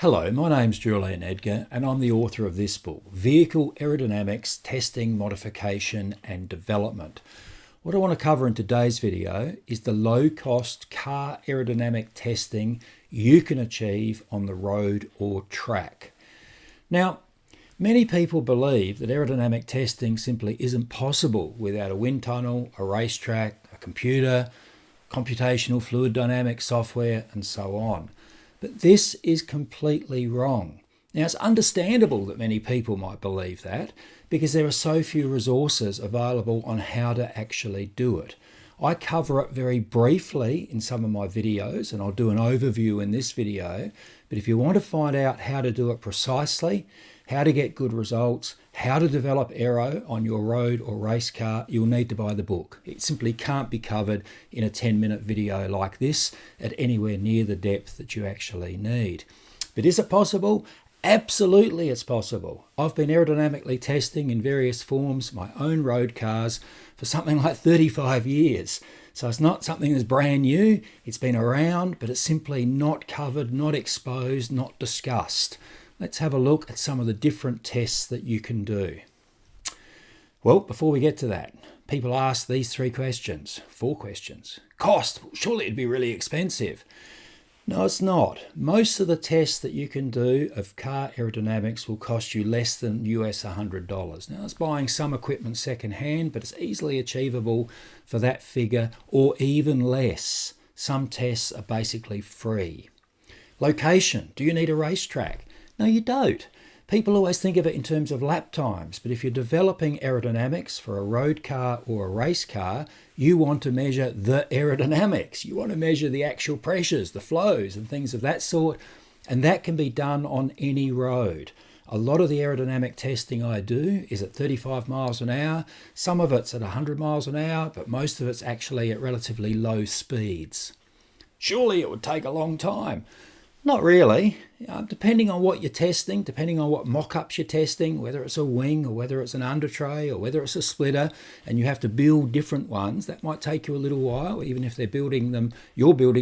Hello, my name's Julian Edgar and I'm the author of this book, Vehicle Aerodynamics, Testing, Modification and Development. What I want to cover in today's video is the low-cost car aerodynamic testing you can achieve on the road or track. Now, many people believe that aerodynamic testing simply isn't possible without a wind tunnel, a racetrack, a computer, computational fluid dynamics software and so on. But this is completely wrong. Now, it's understandable that many people might believe that because there are so few resources available on how to actually do it. I cover it very briefly in some of my videos, and I'll do an overview in this video. But if you want to find out how to do it precisely, how to get good results, how to develop aero on your road or race car, you'll need to buy the book. It simply can't be covered in a 10-minute video like this at anywhere near the depth that you actually need. But is it possible? Absolutely it's possible. I've been aerodynamically testing in various forms my own road cars for something like 35 years. So it's not something that's brand new. It's been around, but it's simply not covered, not exposed, not discussed. Let's have a look at some of the different tests that you can do. Well, before we get to that, people ask these four questions. Cost, surely it'd be really expensive. No, it's not. Most of the tests that you can do of car aerodynamics will cost you less than US $100. Now, it's buying some equipment secondhand, but it's easily achievable for that figure or even less. Some tests are basically free. Location, do you need a racetrack? No, you don't. People always think of it in terms of lap times, but if you're developing aerodynamics for a road car or a race car, you want to measure the aerodynamics. You want to measure the actual pressures, the flows and things of that sort, and that can be done on any road. A lot of the aerodynamic testing I do is at 35 miles an hour. Some of it's at 100 miles an hour, but most of it's actually at relatively low speeds. Surely it would take a long time. Not really. Depending on what you're testing, depending on what mock-ups you're testing, whether it's a wing or whether it's an undertray or whether it's a splitter, and you have to build different ones, that might take you a little while, even if you're building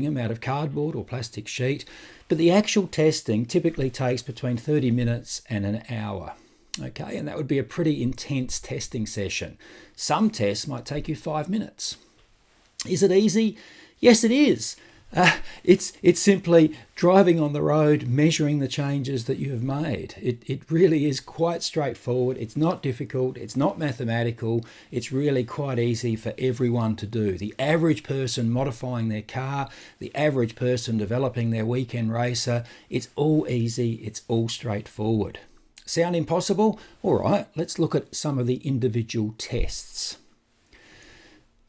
them out of cardboard or plastic sheet. But the actual testing typically takes between 30 minutes and an hour. Okay, and that would be a pretty intense testing session. Some tests might take you 5 minutes. Is it easy? Yes, it is. It's simply driving on the road, measuring the changes that you have made. It really is quite straightforward. It's not difficult. It's not mathematical. It's really quite easy for everyone to do. The average person modifying their car, the average person developing their weekend racer, it's all easy. It's all straightforward. Sound impossible? All right, let's look at some of the individual tests.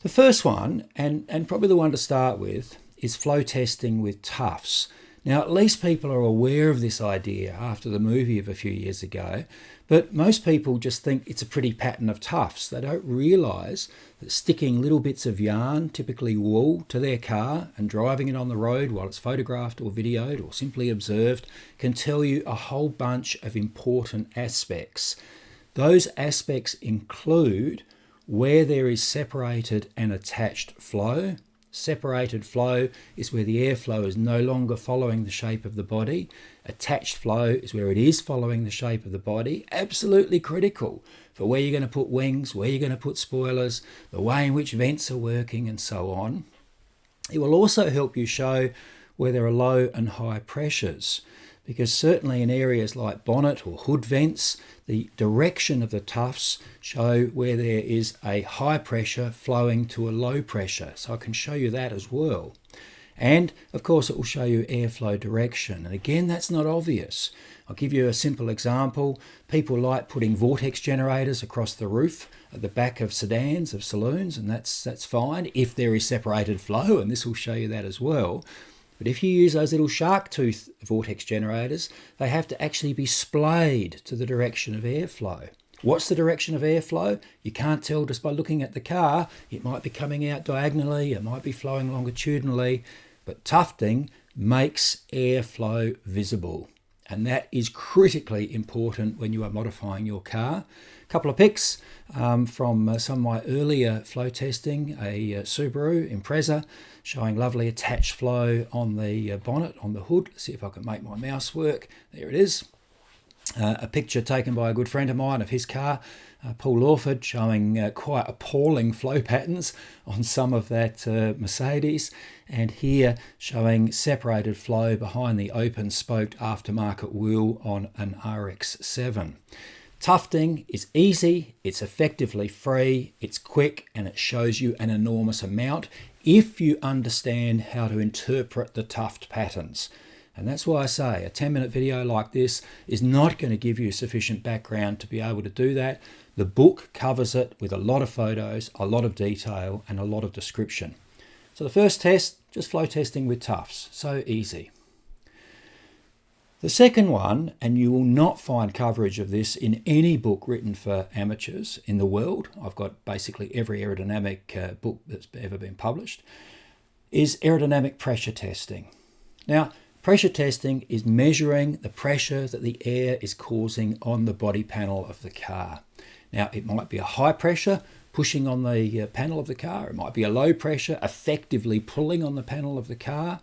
The first one, and probably the one to start with, is flow testing with tufts. Now, at least people are aware of this idea after the movie of a few years ago, but most people just think it's a pretty pattern of tufts. They don't realise that sticking little bits of yarn, typically wool, to their car and driving it on the road while it's photographed or videoed or simply observed can tell you a whole bunch of important aspects. Those aspects include where there is separated and attached flow. Separated flow is where the airflow is no longer following the shape of the body. Attached flow is where it is following the shape of the body. Absolutely critical for where you're going to put wings, where you're going to put spoilers, the way in which vents are working and so on. It will also help you show where there are low and high pressures, because certainly in areas like bonnet or hood vents, the direction of the tufts show where there is a high pressure flowing to a low pressure. So I can show you that as well. And of course it will show you airflow direction. And again, that's not obvious. I'll give you a simple example. People like putting vortex generators across the roof at the back of sedans, of saloons, and that's fine if there is separated flow, and this will show you that as well. But if you use those little shark tooth vortex generators, they have to actually be splayed to the direction of airflow. What's the direction of airflow? You can't tell just by looking at the car. It might be coming out diagonally, it might be flowing longitudinally, but tufting makes airflow visible. And that is critically important when you are modifying your car. A couple of pics from some of my earlier flow testing, a Subaru Impreza showing lovely attached flow on the bonnet, on the hood. Let's see if I can make my mouse work. There it is. A picture taken by a good friend of mine of his car, Paul Lawford, showing quite appalling flow patterns on some of that Mercedes, and here showing separated flow behind the open spoked aftermarket wheel on an RX-7. Tufting is easy, it's effectively free, it's quick, and it shows you an enormous amount if you understand how to interpret the tuft patterns. And that's why I say a 10-minute video like this is not going to give you sufficient background to be able to do that. The book covers it with a lot of photos, a lot of detail, and a lot of description. So the first test, just flow testing with tufts. So easy. The second one, and you will not find coverage of this in any book written for amateurs in the world, I've got basically every aerodynamic book that's ever been published, is aerodynamic pressure testing. Now, pressure testing is measuring the pressure that the air is causing on the body panel of the car. Now, it might be a high pressure pushing on the panel of the car. It might be a low pressure effectively pulling on the panel of the car.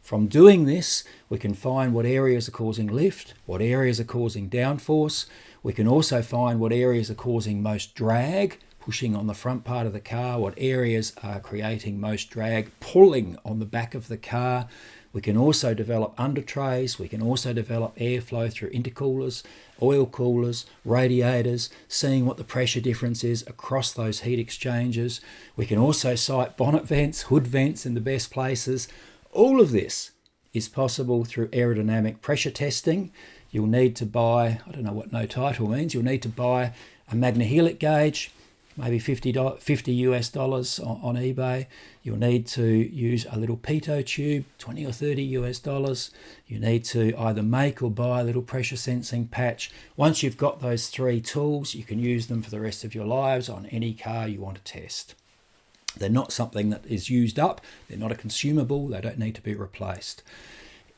From doing this, we can find what areas are causing lift, what areas are causing downforce. We can also find what areas are causing most drag, pushing on the front part of the car, what areas are creating most drag, pulling on the back of the car. We can also develop undertrays. We can also develop airflow through intercoolers, oil coolers, radiators, seeing what the pressure difference is across those heat exchangers. We can also cite bonnet vents, hood vents in the best places. All of this is possible through aerodynamic pressure testing. You'll need to buy, I don't know what no title means, you'll need to buy a magnehelic gauge, maybe $50 on eBay. You'll need to use a little pitot tube, $20 or $30. You need to either make or buy a little pressure sensing patch. Once you've got those three tools, you can use them for the rest of your lives on any car you want to test. They're not something that is used up. They're not a consumable. They don't need to be replaced.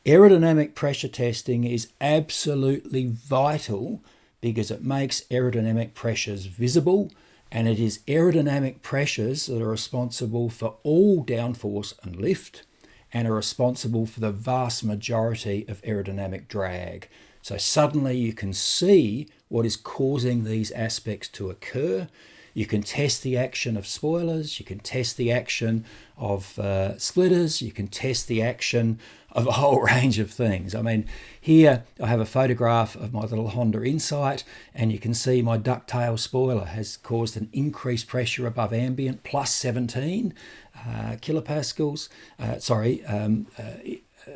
Aerodynamic pressure testing is absolutely vital because it makes aerodynamic pressures visible, and it is aerodynamic pressures that are responsible for all downforce and lift and are responsible for the vast majority of aerodynamic drag. So suddenly you can see what is causing these aspects to occur. You can test the action of spoilers, you can test the action of splitters, you can test the action of a whole range of things. I mean, here I have a photograph of my little Honda Insight, and you can see my ducktail spoiler has caused an increased pressure above ambient, plus 17 kilopascals.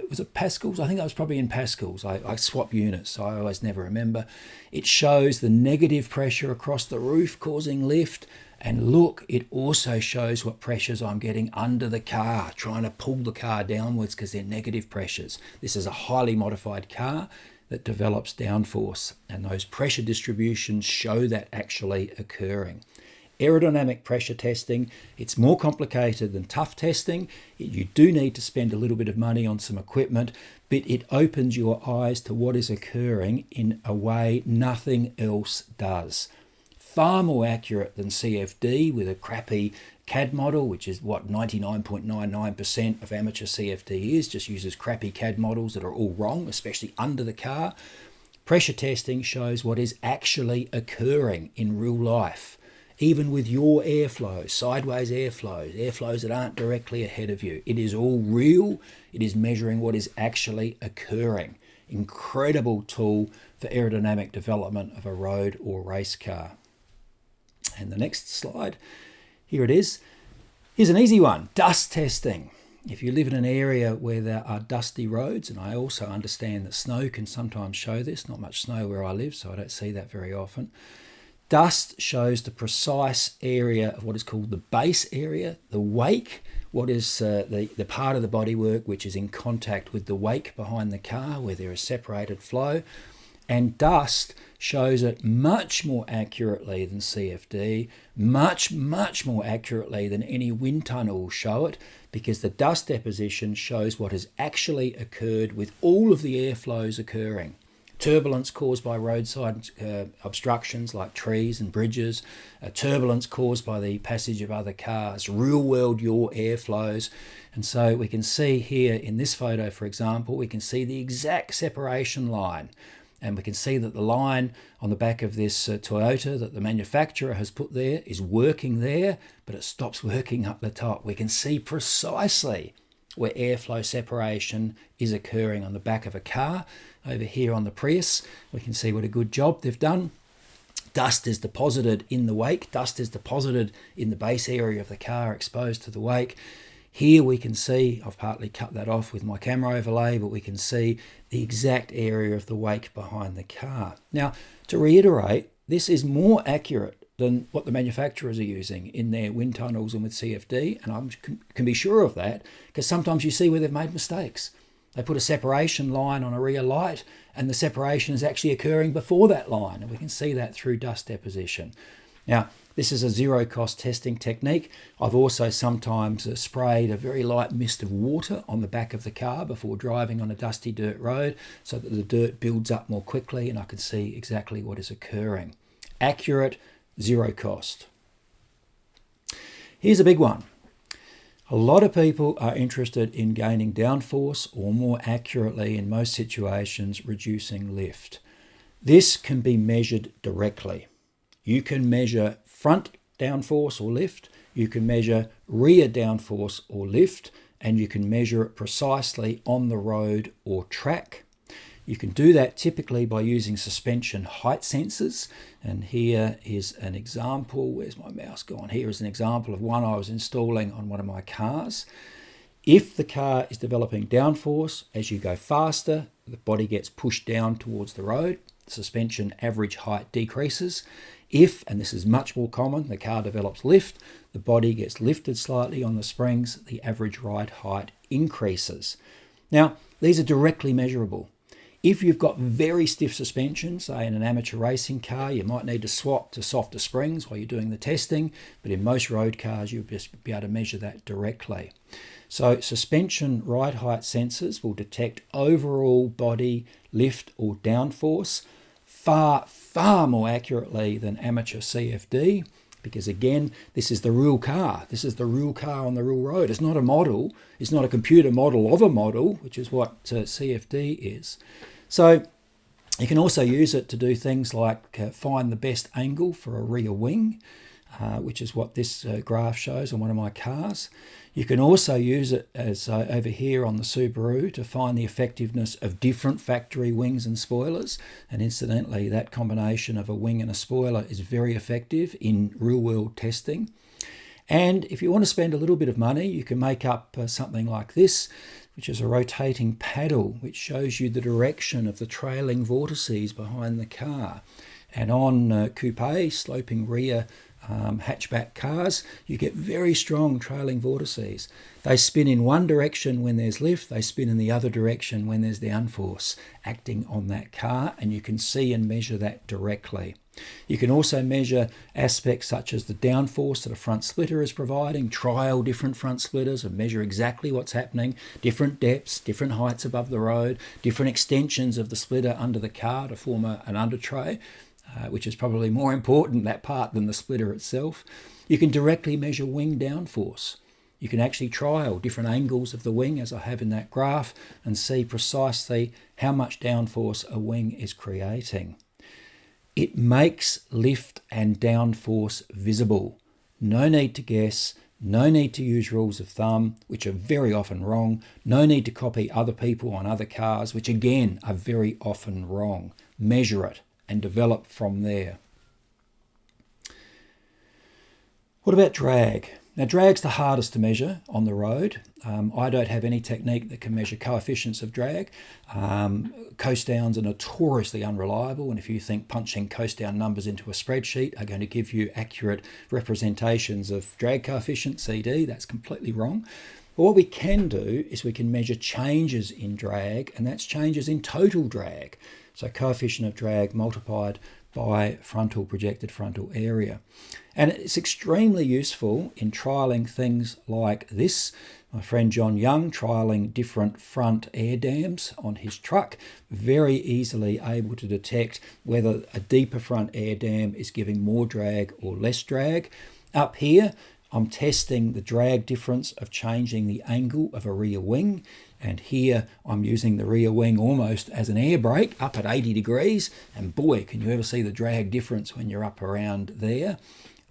Was it pascals? I think that was probably in pascals. I swap units, so I always never remember. It shows the negative pressure across the roof causing lift. And look, it also shows what pressures I'm getting under the car, trying to pull the car downwards because they're negative pressures. This is a highly modified car that develops downforce, and those pressure distributions show that actually occurring. Aerodynamic pressure testing, it's more complicated than tuft testing. You do need to spend a little bit of money on some equipment, but it opens your eyes to what is occurring in a way nothing else does. Far more accurate than CFD with a crappy CAD model, which is what 99.99% of amateur CFD is, just uses crappy CAD models that are all wrong, especially under the car. Pressure testing shows what is actually occurring in real life. Even with your airflow, sideways airflows that aren't directly ahead of you. It is all real. It is measuring what is actually occurring. Incredible tool for aerodynamic development of a road or race car. And the next slide, here it is. Here's an easy one, dust testing. If you live in an area where there are dusty roads, and I also understand that snow can sometimes show this, not much snow where I live, so I don't see that very often. Dust shows the precise area of what is called the base area, the wake, what is the part of the bodywork which is in contact with the wake behind the car where there is separated flow. And dust shows it much more accurately than CFD, much more accurately than any wind tunnel will show it, because the dust deposition shows what has actually occurred with all of the airflows occurring. turbulence caused by roadside obstructions like trees and bridges, turbulence caused by the passage of other cars, real world yaw airflows. And so we can see here in this photo, for example, we can see the exact separation line. And we can see that the line on the back of this Toyota that the manufacturer has put there is working there, but it stops working up the top. We can see precisely where airflow separation is occurring on the back of a car. Over here on the Prius, we can see what a good job they've done. Dust is deposited in the wake. Dust is deposited in the base area of the car exposed to the wake. Here we can see, I've partly cut that off with my camera overlay, but we can see the exact area of the wake behind the car. Now, to reiterate, this is more accurate than what the manufacturers are using in their wind tunnels and with CFD, and I can be sure of that because sometimes you see where they've made mistakes. They put a separation line on a rear light and the separation is actually occurring before that line, and we can see that through dust deposition. Now, this is a zero-cost testing technique. I've also sometimes sprayed a very light mist of water on the back of the car before driving on a dusty dirt road so that the dirt builds up more quickly and I can see exactly what is occurring. Accurate, zero cost. Here's a big one. A lot of people are interested in gaining downforce, or more accurately in most situations, reducing lift. This can be measured directly. You can measure front downforce or lift, you can measure rear downforce or lift, and you can measure it precisely on the road or track. You can do that typically by using suspension height sensors, and here is an example. Where's my mouse gone? Here is an example of one I was installing on one of my cars. If the car is developing downforce, as you go faster, the body gets pushed down towards the road, suspension average height decreases. If, and this is much more common, the car develops lift, the body gets lifted slightly on the springs, the average ride height increases. Now, these are directly measurable. If you've got very stiff suspension, say in an amateur racing car, you might need to swap to softer springs while you're doing the testing, but in most road cars, you'll just be able to measure that directly. So suspension ride height sensors will detect overall body lift or downforce far more accurately than amateur CFD, because again, this is the real car. This is the real car on the real road. It's not a model. It's not a computer model of a model, which is what CFD is. So you can also use it to do things like find the best angle for a rear wing, which is what this graph shows on one of my cars. You can also use it as over here on the Subaru to find the effectiveness of different factory wings and spoilers. And incidentally, that combination of a wing and a spoiler is very effective in real-world testing. And if you want to spend a little bit of money, you can make up something like this, which is a rotating paddle, which shows you the direction of the trailing vortices behind the car. And on coupe, sloping rear hatchback cars, you get very strong trailing vortices. They spin in one direction when there's lift, they spin in the other direction when there's downforce acting on that car, and you can see and measure that directly. You can also measure aspects such as the downforce that a front splitter is providing, trial different front splitters and measure exactly what's happening, different depths, different heights above the road, different extensions of the splitter under the car to form an undertray, which is probably more important, that part, than the splitter itself. You can directly measure wing downforce. You can actually trial different angles of the wing, as I have in that graph, and see precisely how much downforce a wing is creating. It makes lift and downforce visible. No need to guess, no need to use rules of thumb, which are very often wrong. No need to copy other people on other cars, which again are very often wrong. Measure it and develop from there. What about drag? Now, drag's the hardest to measure on the road. I don't have any technique that can measure coefficients of drag. Coast downs are notoriously unreliable, and if you think punching coast down numbers into a spreadsheet are going to give you accurate representations of drag coefficient, CD, that's completely wrong. But what we can do is we can measure changes in drag, and that's changes in total drag. So coefficient of drag multiplied by projected frontal area. And it's extremely useful in trialling things like this. My friend John Young trialling different front air dams on his truck, very easily able to detect whether a deeper front air dam is giving more drag or less drag. Up here, I'm testing the drag difference of changing the angle of a rear wing. And here I'm using the rear wing almost as an air brake up at 80 degrees. And boy, can you ever see the drag difference when you're up around there.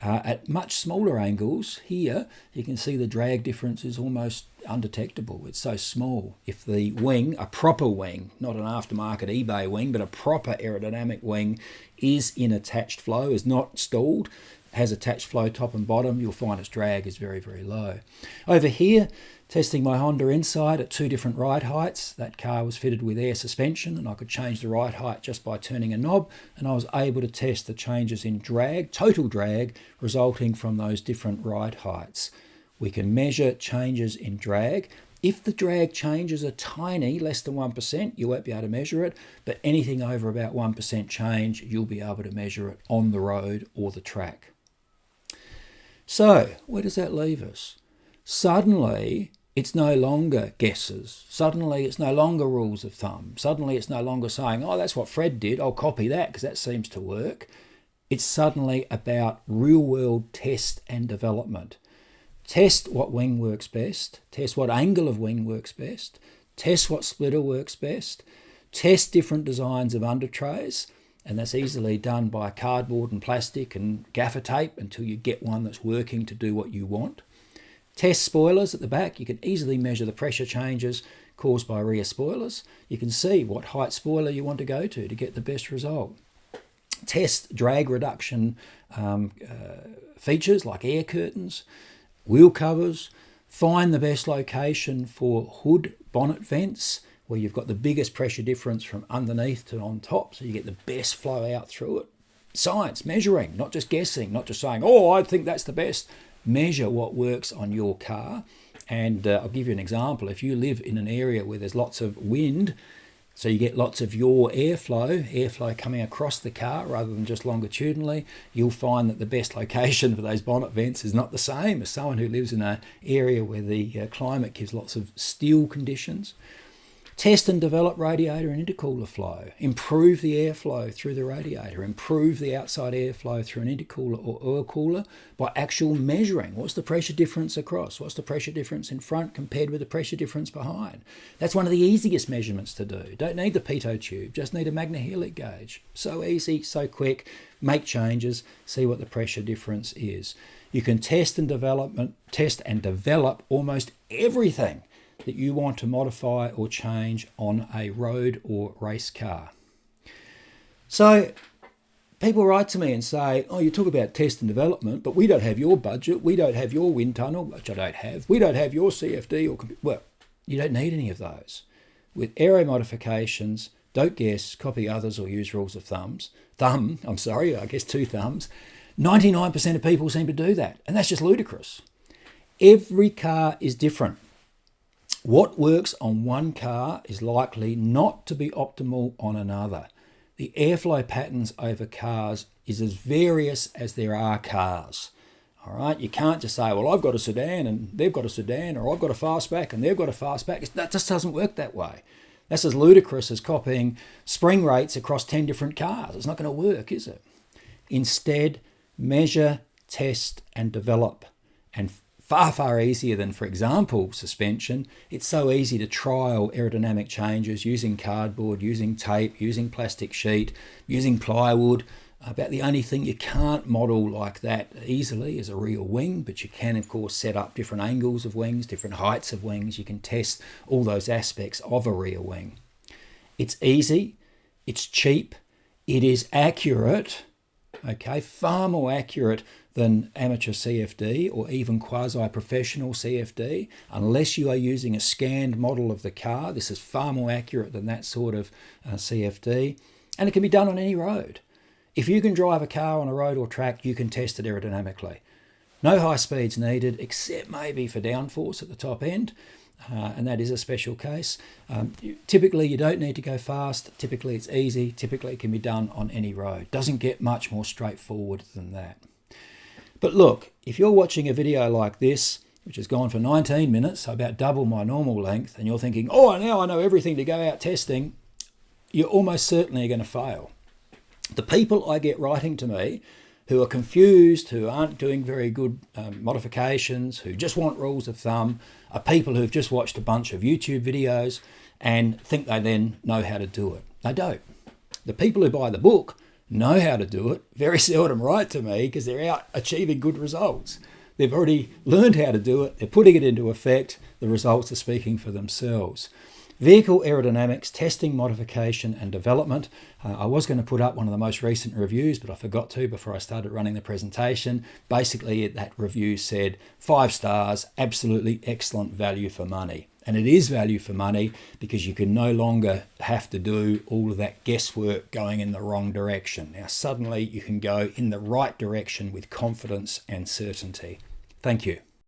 At much smaller angles here, you can see the drag difference is almost undetectable. It's so small. If the wing, a proper wing, not an aftermarket eBay wing, but a proper aerodynamic wing is in attached flow, is not stalled, has attached flow top and bottom, you'll find its drag is very, very low. Over here, testing my Honda Insight at 2 different ride heights. That car was fitted with air suspension and I could change the ride height just by turning a knob, and I was able to test the changes in drag, total drag, resulting from those different ride heights. We can measure changes in drag. If the drag changes are tiny, less than 1%, you won't be able to measure it, but anything over about 1% change, you'll be able to measure it on the road or the track. So, where does that leave us? Suddenly, it's no longer guesses. Suddenly, it's no longer rules of thumb. Suddenly, it's no longer saying, oh, that's what Fred did, I'll copy that because that seems to work. It's suddenly about real-world test and development. Test what wing works best. Test what angle of wing works best. Test what splitter works best. Test different designs of undertrays. And that's easily done by cardboard and plastic and gaffer tape until you get one that's working to do what you want. Test spoilers at the back. You can easily measure the pressure changes caused by rear spoilers. You can see what height spoiler you want to go to get the best result. Test drag reduction features like air curtains, wheel covers. Find the best location for hood bonnet vents, where you've got the biggest pressure difference from underneath to on top, so you get the best flow out through it. Science, measuring, not just guessing, not just saying, oh, I think that's the best. Measure what works on your car. And I'll give you an example. If you live in an area where there's lots of wind, so you get lots of your airflow coming across the car rather than just longitudinally, you'll find that the best location for those bonnet vents is not the same as someone who lives in an area where the climate gives lots of still conditions. Test and develop radiator and intercooler flow. Improve the airflow through the radiator. Improve the outside airflow through an intercooler or oil cooler by actual measuring. What's the pressure difference across? What's the pressure difference in front compared with the pressure difference behind? That's one of the easiest measurements to do. Don't need the pitot tube, just need a magnehelic gauge. So easy, so quick. Make changes, see what the pressure difference is. You can test and develop almost everything that you want to modify or change on a road or race car. So people write to me and say, oh, you talk about test and development, but we don't have your budget, we don't have your wind tunnel, which I don't have, we don't have your CFD or well, you don't need any of those. With aero modifications, don't guess, copy others or use rules of I guess 2 thumbs. 99% of people seem to do that, and that's just ludicrous. Every car is different. What works on one car is likely not to be optimal on another. The airflow patterns over cars is as various as there are cars. All right, you can't just say, well, I've got a sedan and they've got a sedan, or I've got a fastback and they've got a fastback. That just doesn't work that way. That's as ludicrous as copying spring rates across 10 different cars. It's not going to work, is it? Instead, measure, test, and develop. And far easier than, for example, suspension. It's so easy to trial aerodynamic changes using cardboard, using tape, using plastic sheet, using plywood. About the only thing you can't model like that easily is a real wing, but you can, of course, set up different angles of wings, different heights of wings. You can test all those aspects of a rear wing. It's easy, it's cheap, it is accurate, okay, far more accurate than amateur CFD or even quasi-professional CFD. Unless you are using a scanned model of the car, this is far more accurate than that sort of CFD. And it can be done on any road. If you can drive a car on a road or track, you can test it aerodynamically. No high speeds needed, except maybe for downforce at the top end. and that is a special case. Typically, you don't need to go fast. Typically, it's easy. Typically, it can be done on any road. Doesn't get much more straightforward than that. But look, if you're watching a video like this, which has gone for 19 minutes, so about double my normal length, and you're thinking, oh, now I know everything to go out testing, you're almost certainly going to fail. The people I get writing to me who are confused, who aren't doing very good modifications, who just want rules of thumb, are people who've just watched a bunch of YouTube videos and think they then know how to do it. They don't. The people who buy the book know how to do it, very seldom write to me because they're out achieving good results. They've already learned how to do it, they're putting it into effect, the results are speaking for themselves. Vehicle aerodynamics, testing, modification and development. I was going to put up one of the most recent reviews, but I forgot to before I started running the presentation. Basically, that review said 5 stars, absolutely excellent value for money. And it is value for money because you can no longer have to do all of that guesswork going in the wrong direction. Now, suddenly you can go in the right direction with confidence and certainty. Thank you.